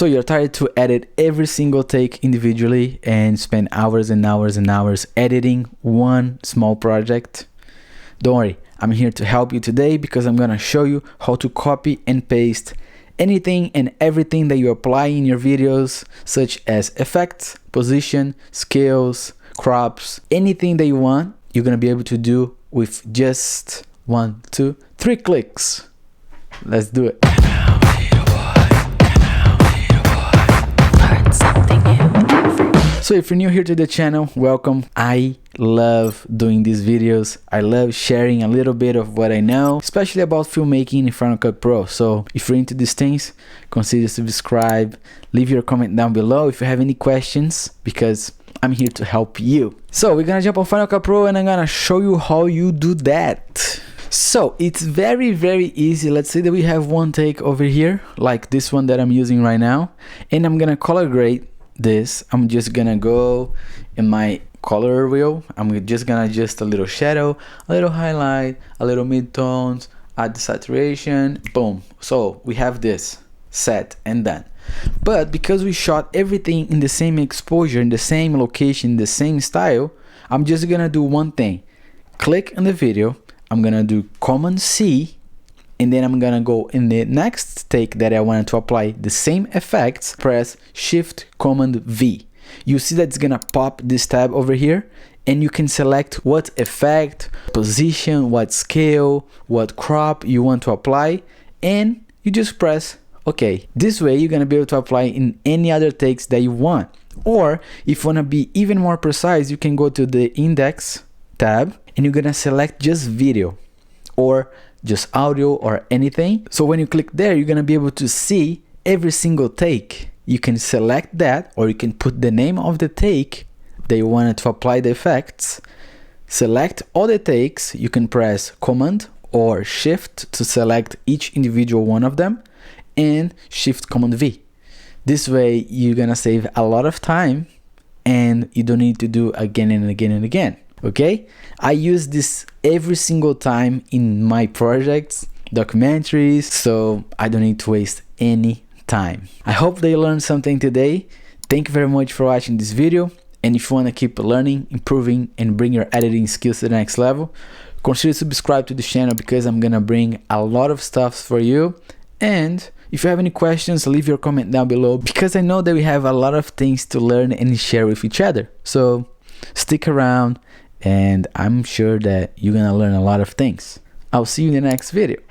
So you're tired to edit every single take individually and spend hours and hours and hours editing one small project? Don't worry, I'm here to help you today because I'm gonna show you how to copy and paste anything and everything that you apply in your videos, such as effects, position, scales, crops, anything that you want, you're gonna be able to do with just 1, 2, 3 clicks. Let's do it. So if you're new here to the channel, welcome. I love doing these videos. I love sharing a little bit of what I know, especially about filmmaking in Final Cut Pro. So if you're into these things, consider subscribe, leave your comment down below if you have any questions, because I'm here to help you. So we're gonna jump on Final Cut Pro and I'm gonna show you how you do that. So it's very easy. Let's say that we have one take over here, like this one that I'm using right now, and I'm gonna color grade this. I'm just gonna go in my color wheel. I'm just gonna adjust a little shadow, a little highlight, a little midtones, add the saturation, boom. So we have this set and done. But because we shot everything in the same exposure, in the same location, the same style, I'm just gonna do one thing. Click on the video, I'm gonna do Command C, and then I'm gonna go in the next take that I wanted to apply the same effects, press Shift Command V. You see that it's gonna pop this tab over here, and you can select what effect, position, what scale, what crop you want to apply, and you just press OK. This way you're gonna be able to apply in any other takes that you want. Or if you wanna be even more precise, you can go to the Index tab and you're gonna select just video or just audio or anything. So when you click there, you're gonna be able to see every single take. You can select that, or you can put the name of the take that you wanted to apply the effects. Select all the takes. You can press Command or Shift to select each individual one of them, and Shift Command V. This way you're gonna save a lot of time and you don't need to do again and again and again. Okay, I use this every single time in my projects, documentaries, so I don't need to waste any time. I hope they learned something today. Thank you very much for watching this video, and if you want to keep learning, improving, and bring your editing skills to the next level, consider subscribe to the channel because I'm gonna bring a lot of stuff for you. And if you have any questions, leave your comment down below, because I know that we have a lot of things to learn and share with each other. So stick around, and I'm sure that you're gonna learn a lot of things. I'll see you in the next video.